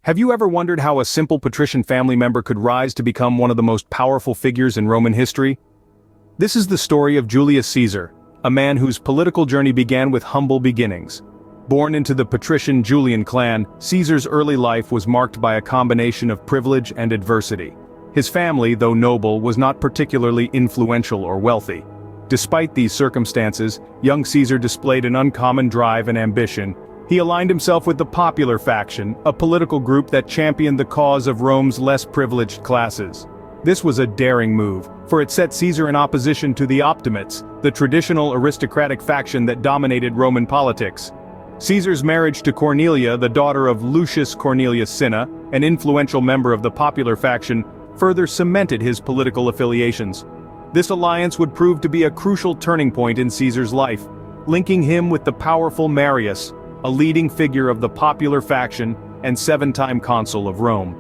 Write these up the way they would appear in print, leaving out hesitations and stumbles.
Have you ever wondered how a simple patrician family member could rise to become one of the most powerful figures in Roman history? This is the story of Julius Caesar, a man whose political journey began with humble beginnings. Born into the patrician Julian clan, Caesar's early life was marked by a combination of privilege and adversity. His family, though noble, was not particularly influential or wealthy. Despite these circumstances, young Caesar displayed an uncommon drive and ambition. He aligned himself with the popular faction, a political group that championed the cause of Rome's less privileged classes. This was a daring move, for it set Caesar in opposition to the Optimates, the traditional aristocratic faction that dominated Roman politics. Caesar's marriage to Cornelia, the daughter of Lucius Cornelius Cinna, an influential member of the popular faction, further cemented his political affiliations. This alliance would prove to be a crucial turning point in Caesar's life, linking him with the powerful Marius, a leading figure of the popular faction and seven-time consul of Rome.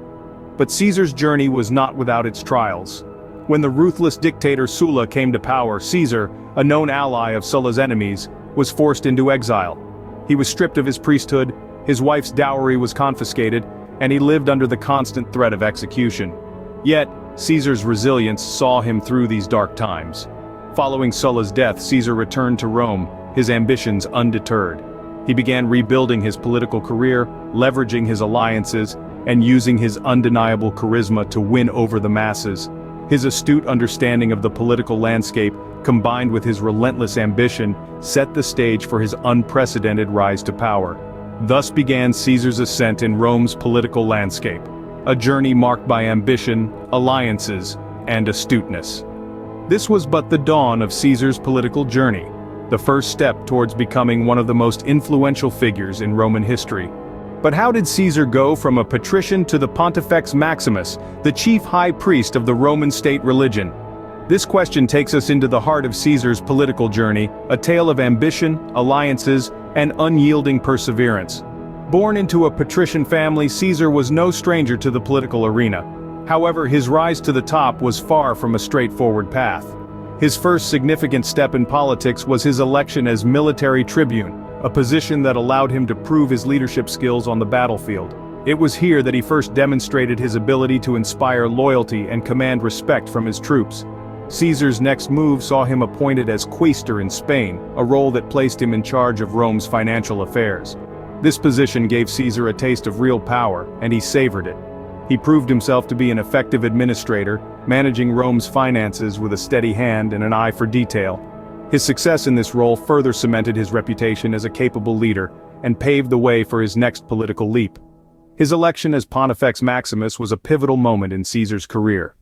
But Caesar's journey was not without its trials. When the ruthless dictator Sulla came to power, Caesar, a known ally of Sulla's enemies, was forced into exile. He was stripped of his priesthood, his wife's dowry was confiscated, and he lived under the constant threat of execution. Yet, Caesar's resilience saw him through these dark times. Following Sulla's death, Caesar returned to Rome, his ambitions undeterred. He began rebuilding his political career, leveraging his alliances, and using his undeniable charisma to win over the masses. His astute understanding of the political landscape, combined with his relentless ambition, set the stage for his unprecedented rise to power. Thus began Caesar's ascent in Rome's political landscape, a journey marked by ambition, alliances, and astuteness. This was but the dawn of Caesar's political journey, the first step towards becoming one of the most influential figures in Roman history. But how did Caesar go from a patrician to the Pontifex Maximus, the chief high priest of the Roman state religion? This question takes us into the heart of Caesar's political journey, a tale of ambition, alliances, and unyielding perseverance. Born into a patrician family, Caesar was no stranger to the political arena. However, his rise to the top was far from a straightforward path. His first significant step in politics was his election as military tribune, a position that allowed him to prove his leadership skills on the battlefield. It was here that he first demonstrated his ability to inspire loyalty and command respect from his troops. Caesar's next move saw him appointed as quaestor in Spain, a role that placed him in charge of Rome's financial affairs. This position gave Caesar a taste of real power, and he savored it. He proved himself to be an effective administrator, managing Rome's finances with a steady hand and an eye for detail. His success in this role further cemented his reputation as a capable leader, and paved the way for his next political leap. His election as Pontifex Maximus was a pivotal moment in Caesar's career.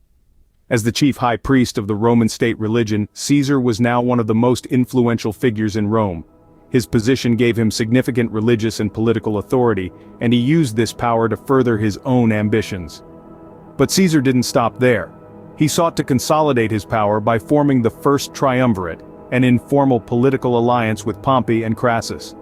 As the chief high priest of the Roman state religion, Caesar was now one of the most influential figures in Rome. His position gave him significant religious and political authority, and he used this power to further his own ambitions. But Caesar didn't stop there. He sought to consolidate his power by forming the first triumvirate, an informal political alliance with Pompey and Crassus.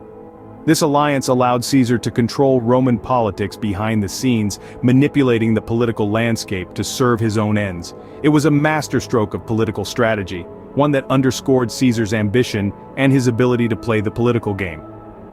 This alliance allowed Caesar to control Roman politics behind the scenes, manipulating the political landscape to serve his own ends. It was a masterstroke of political strategy, one that underscored Caesar's ambition and his ability to play the political game.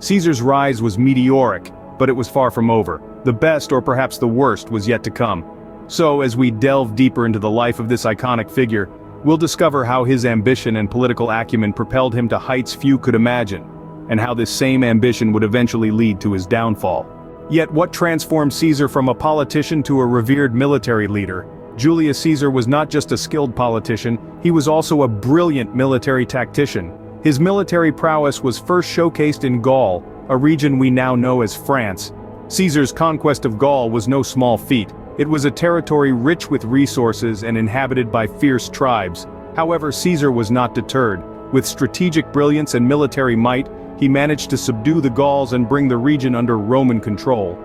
Caesar's rise was meteoric, but it was far from over. The best, or perhaps the worst, was yet to come. So, as we delve deeper into the life of this iconic figure, we'll discover how his ambition and political acumen propelled him to heights few could imagine, and how this same ambition would eventually lead to his downfall. Yet what transformed Caesar from a politician to a revered military leader? Julius Caesar was not just a skilled politician, he was also a brilliant military tactician. His military prowess was first showcased in Gaul, a region we now know as France. Caesar's conquest of Gaul was no small feat. It was a territory rich with resources and inhabited by fierce tribes. However, Caesar was not deterred. With strategic brilliance and military might, he managed to subdue the Gauls and bring the region under Roman control.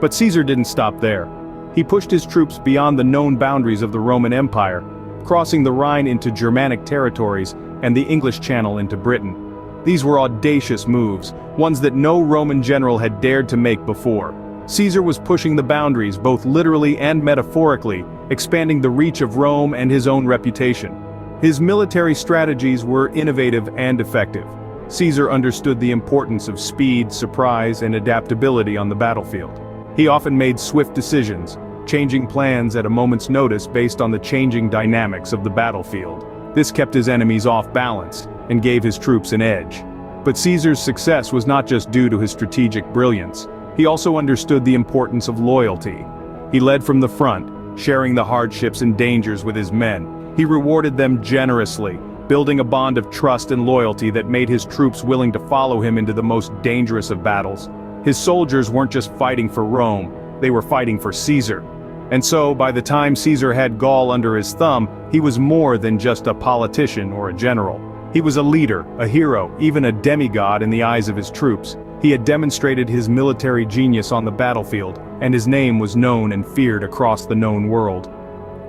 But Caesar didn't stop there. He pushed his troops beyond the known boundaries of the Roman Empire, crossing the Rhine into Germanic territories and the English Channel into Britain. These were audacious moves, ones that no Roman general had dared to make before. Caesar was pushing the boundaries both literally and metaphorically, expanding the reach of Rome and his own reputation. His military strategies were innovative and effective. Caesar understood the importance of speed, surprise, and adaptability on the battlefield. He often made swift decisions, changing plans at a moment's notice based on the changing dynamics of the battlefield. This kept his enemies off balance, and gave his troops an edge. But Caesar's success was not just due to his strategic brilliance. He also understood the importance of loyalty. He led from the front, sharing the hardships and dangers with his men. He rewarded them generously, building a bond of trust and loyalty that made his troops willing to follow him into the most dangerous of battles. His soldiers weren't just fighting for Rome, they were fighting for Caesar. And so, by the time Caesar had Gaul under his thumb, he was more than just a politician or a general. He was a leader, a hero, even a demigod in the eyes of his troops. He had demonstrated his military genius on the battlefield, and his name was known and feared across the known world.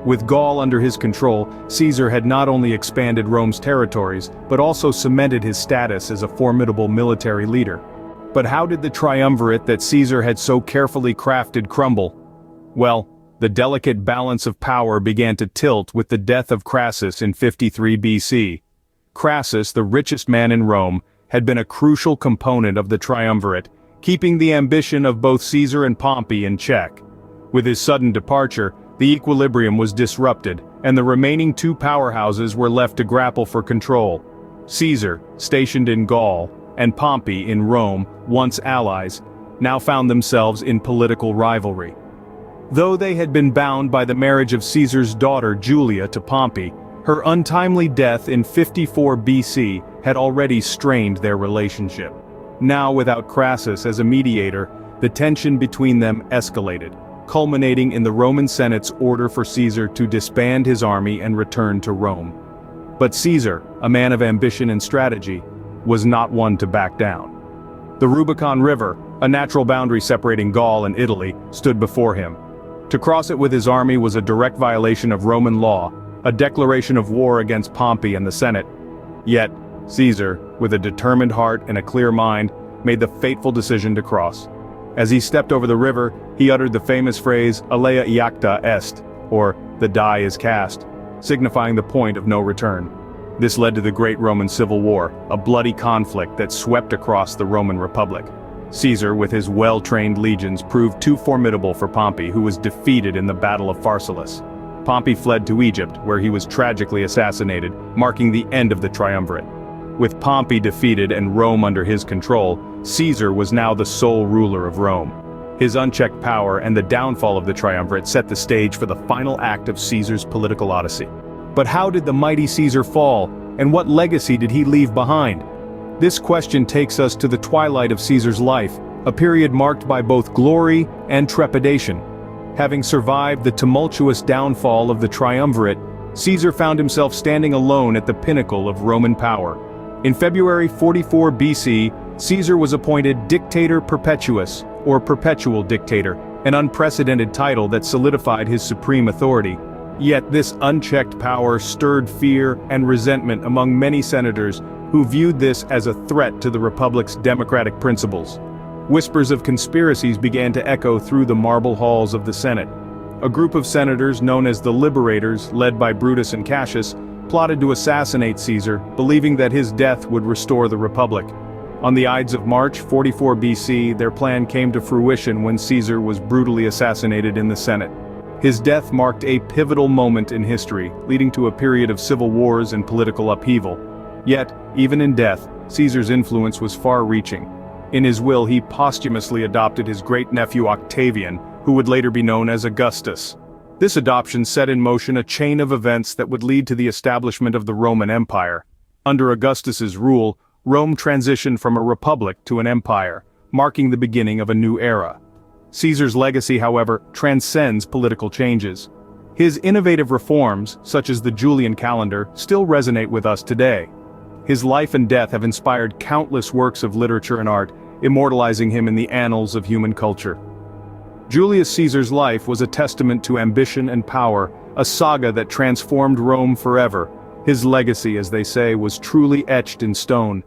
With Gaul under his control, Caesar had not only expanded Rome's territories, but also cemented his status as a formidable military leader. But how did the triumvirate that Caesar had so carefully crafted crumble? Well, the delicate balance of power began to tilt with the death of Crassus in 53 BC. Crassus, the richest man in Rome, had been a crucial component of the triumvirate, keeping the ambition of both Caesar and Pompey in check. With his sudden departure, the equilibrium was disrupted, and the remaining two powerhouses were left to grapple for control. Caesar, stationed in Gaul, and Pompey in Rome, once allies, now found themselves in political rivalry. Though they had been bound by the marriage of Caesar's daughter Julia to Pompey, her untimely death in 54 BC had already strained their relationship. Now, without Crassus as a mediator, the tension between them escalated, culminating in the Roman Senate's order for Caesar to disband his army and return to Rome. But Caesar, a man of ambition and strategy, was not one to back down. The Rubicon River, a natural boundary separating Gaul and Italy, stood before him. To cross it with his army was a direct violation of Roman law, a declaration of war against Pompey and the Senate. Yet, Caesar, with a determined heart and a clear mind, made the fateful decision to cross. As he stepped over the river, he uttered the famous phrase, "Alea iacta est," or "the die is cast," signifying the point of no return. This led to the Great Roman Civil War, a bloody conflict that swept across the Roman Republic. Caesar, with his well-trained legions, proved too formidable for Pompey, who was defeated in the Battle of Pharsalus. Pompey fled to Egypt, where he was tragically assassinated, marking the end of the triumvirate. With Pompey defeated and Rome under his control, Caesar was now the sole ruler of Rome. His unchecked power and the downfall of the triumvirate set the stage for the final act of Caesar's political odyssey. But how did the mighty Caesar fall, and what legacy did he leave behind? This question takes us to the twilight of Caesar's life, a period marked by both glory and trepidation. Having survived the tumultuous downfall of the triumvirate, Caesar found himself standing alone at the pinnacle of Roman power. In February 44 BC, Caesar was appointed Dictator Perpetuus, or Perpetual Dictator, an unprecedented title that solidified his supreme authority. Yet this unchecked power stirred fear and resentment among many senators who viewed this as a threat to the Republic's democratic principles. Whispers of conspiracies began to echo through the marble halls of the Senate. A group of senators known as the Liberators, led by Brutus and Cassius, plotted to assassinate Caesar, believing that his death would restore the Republic. On the Ides of March 44 BC, their plan came to fruition when Caesar was brutally assassinated in the Senate. His death marked a pivotal moment in history, leading to a period of civil wars and political upheaval. Yet, even in death, Caesar's influence was far-reaching. In his will, he posthumously adopted his great-nephew Octavian, who would later be known as Augustus. This adoption set in motion a chain of events that would lead to the establishment of the Roman Empire. Under Augustus's rule, Rome transitioned from a republic to an empire, marking the beginning of a new era. Caesar's legacy, however, transcends political changes. His innovative reforms, such as the Julian calendar, still resonate with us today. His life and death have inspired countless works of literature and art, immortalizing him in the annals of human culture. Julius Caesar's life was a testament to ambition and power, a saga that transformed Rome forever. His legacy, as they say, was truly etched in stone.